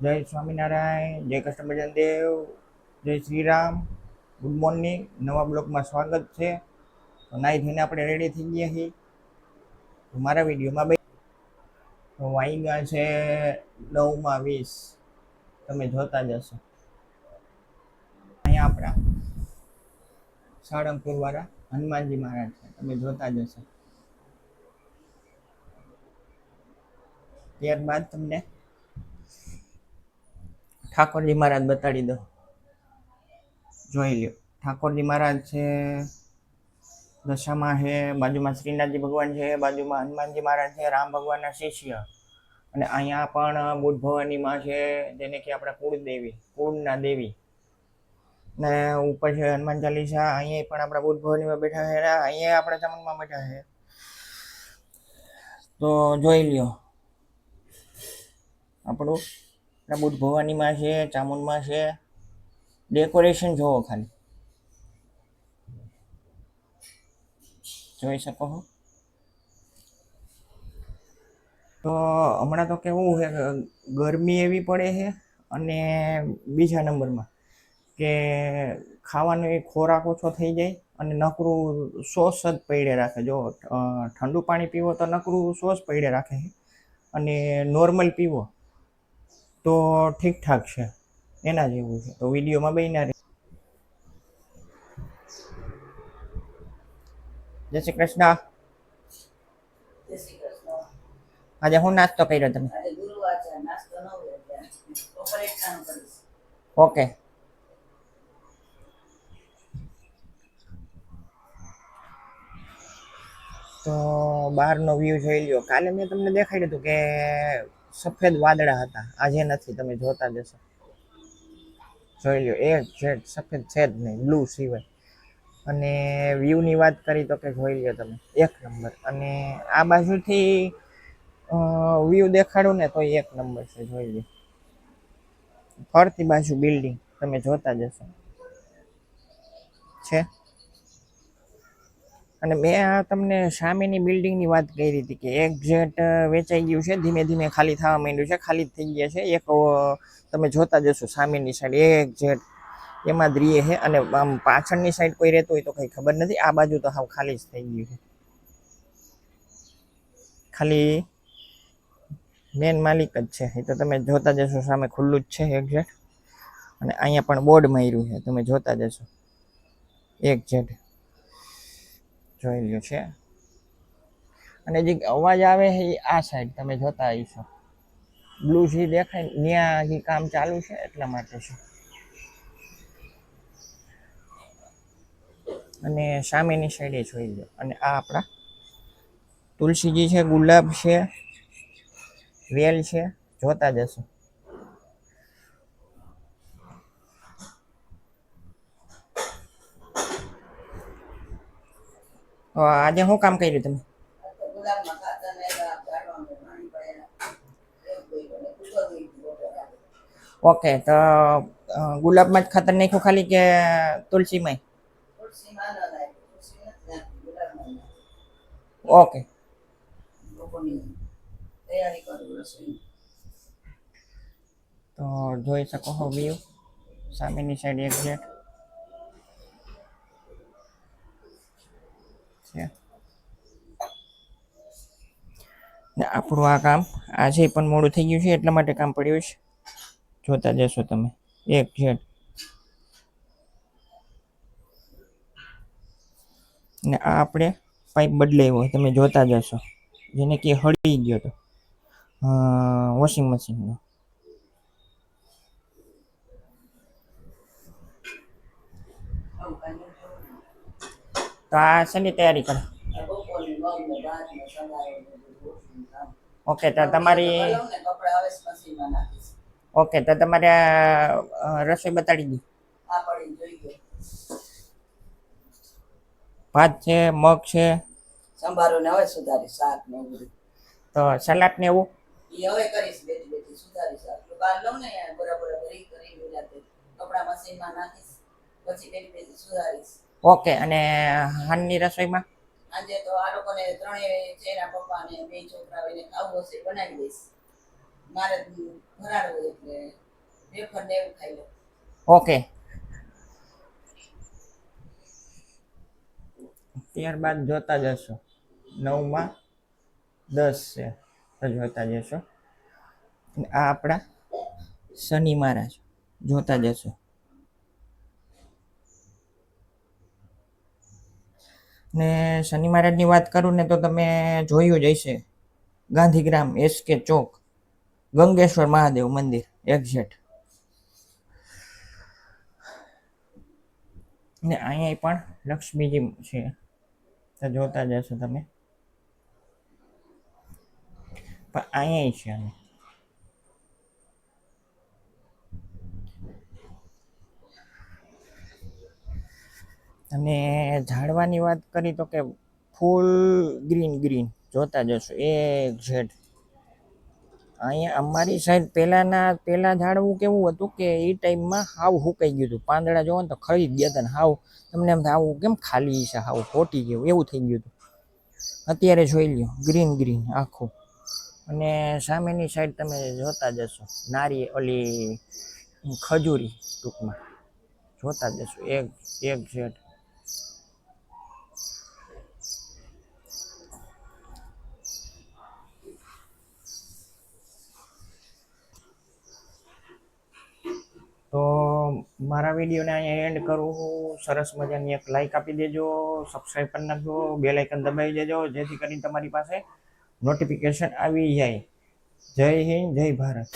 જય સ્વામિનારાયણ, જય કૃષ્ણ ભજન દેવ, જય શ્રી રામ. Good morning. નવા બ્લોગમાં સ્વાગત છે. તો નાઈ ધોઈને આપણે રેડી થઈ ગયા છીએ. તો મારા વિડીયોમાં તો વાગ્યા છે 9:20. તમે જોતા જશો. અહીંયા આપણા સાળંગપુર વાળા હનુમાનજી મહારાજ છે, તમે જોતા જશો. ત્યારબાદ તમને ઠાકોરજી મહારાજ બતાડી દો. જોઈ લ્યો, ઠાકોરજી મહારાજ છે, દશામાં છે, બાજુમાં શ્રીનાથજી ભગવાન છે, બાજુમાં હનુમાનજી મહારાજ છે, રામ ભગવાનના શિષ્ય. અને અહીંયા પણ બુદ્ધ ભવાની માં છે, જેને કે આપણા કુળદેવી, કુળના દેવી. ને ઉપર છે હનુમાન ચાલીસા. અહીંયા પણ આપણા બુદ્ધ ભવાનીમાં બેઠા છે, અહીંયા આપણા ચામુંડમાં બેઠા છે. તો જોઈ લ્યો, આપણું બુદ્ધ ભવાનીમાં છે, ચામુંડમાં છે. ડેકોરેશન જોવો ખાલી, જોઈ શકો છો. તો હમણાં તો કેવું છે, ગરમી એવી પડે છે. અને બીજા નંબરમાં કે ખાવાનો એ ખોરાક ઓછો થઈ જાય અને નકરું સોસ જ પડે રાખે. જો ઠંડુ પાણી પીવો તો નકરું સોસ પડે રાખે છે, અને નોર્મલ પીવો તો ઠીકઠાક છે, એના જેવું છે. તો વિડીયોમાં બન્યા રહે. જય શ્રી કૃષ્ણ. આજે હું નાસ્તો કર્યો તમે? ઓકે. તો બહારનો વ્યૂ જોઈ લ્યો. કાલે મેં તમને દેખાડ્યું હતું કે સફેદ વાદળા હતા, આજે નથી, તમે જોતા જશો. જોઈ લ્યો, એક જેટ સફેદ છે જ નહીં, બ્લુ સિવાય. અને વ્યૂની વાત કરી તો કે જોઈ લ્યો તમે, એક નંબર. અને આ બાજુથી વ્યૂ દેખાડું ને તો એક નંબર છે, જોઈ લ્યો. ફરતી બાજુ બિલ્ડિંગ તમે જોતા જશો છે. અને મેં તમને સામેની બિલ્ડિંગની વાત કરી હતી કે એક જેટ વેચાઈ ગયું છે, ધીમે ધીમે ખાલી થવા માંડ્યું છે, ખાલી થઈ ગયા છે. એક તમે જોતા જશો સામેની સાઈડ એક જેટ એમાં જ રહીએ છે. અને આમ પાછળની સાઈડ કોઈ રહેતું હોય તો કંઈ ખબર નથી. આ બાજુ તો હાવ ખાલી જ થઈ ગયું છે. ખાલી મેન માલિક જ છે, એ તો તમે જોતા જશો. સામે ખુલ્લું જ છે એક જેટ. અને અહીંયા પણ બોર્ડ માર્યું છે, તમે જોતા જશો. એક જેટ જોઈ લ્યો છે. અને જે અવાજ આવે છે એ આ સાઈડ તમે જોતા આવીશો. બ્લુ જે દેખાય ત્યાં જે કામ ચાલુ છે એટલા માટે છે. અને સામેની સાઈડે જોઈ લો. અને આ આપણા તુલસીજી છે, ગુલાબ છે, વેલ છે, જોતા જશો. આજે શું કામ કર્યું તમે? ઓકે. તો ગુલાબમાં જ ખાતર નાખ્યું ખાલી કે તુલસીમાં? ઓકે. તો જોઈ શકો છો વ્યૂ. સામેની સાઈડ એક જેટ છે. ને આપણું આ કામ આજે પણ મોડું થઈ ગયું છે, એટલા માટે કામ પડ્યું છે. જોતા જશો તમે એક જેટ. ને આ આપણે પાઇપ બદલાવ્યો, તમે જોતા જશો. જેને કે હળી ગયો હતો વોશિંગ મશીનનો. તો આ શેની તૈયારી કરે? ઓકે. તો તમારી ઓકે. તો તમારે રસોઈ બતાડી દી. ભાત છે, મગ છે, સંભારો ને હવે સુધારી શાક ને બધું. તો સલાડ ને એવું એ હવે કરીશ, બેટી બેટી સુધારી શાક બહાર લઉં ને બરાબર ભરી કરી મિલાતે કપડા મશીનમાં નાખીશ, પછી બેટી બેટી સુધારીશ. ઓકે. અને હાનની રસોઈમાં આજે તો આ લોકોને ત્રણેય ચેરા પપ્પા ને બે છોકરાઓ એને ખાવું હશે બનાવી દઈશ. મારે ફરાળ હોય એટલે વેફર ને એવું ખાઈ લો. ઓકે. ત્યારબાદ જોતા જશો 9 માં 10 છે તો જોતા જશો. આ આપણા શનિ મહારાજ જોતા જશો. ને શનિ મહારાજની વાત કરું ને તો તમે જોયું જ હશે ગાંધીગ્રામ એસકે ચોક ગંગેશ્વર મહાદેવ મંદિર એક્ઝેક્ટ. ને અહીંયા પણ લક્ષ્મીજી છે તો જોતા જશો તમે. પણ અહીંયા છે અને ઝાડવાની વાત કરી તો કે ફૂલ ગ્રીન ગ્રીન જોતા જશો એક ઝેડ. અહીંયા અમારી સાઈડ પહેલા ઝાડવું કેવું હતું કે એ ટાઈમમાં હાવ હુકાઈ ગયું હતું. પાંદડા જોવો ને તો ખરી જ ગયા હતા ને હાવ તમને એમ આવું કેમ ખાલી છે હાવ ફોટી ગયું એવું થઈ ગયું હતું. અત્યારે જોઈ લ્યો ગ્રીન ગ્રીન આખું. અને સામેની સાઈડ તમે જોતા જશો ઓલી ખજૂરી ટૂંકમાં જોતા જશો એક ઝેડ. તો મારા વિડીયોને અહીંયા એન્ડ કરું. સરસ મજાની એક લાઈક આપી દેજો, સબસ્ક્રાઈબ કરી નાખજો, બેલ આઇકન દબાવી દેજો જેથી કરીને તમારી પાસે નોટિફિકેશન આવી જાય. જય હિન્દ, જય ભારત.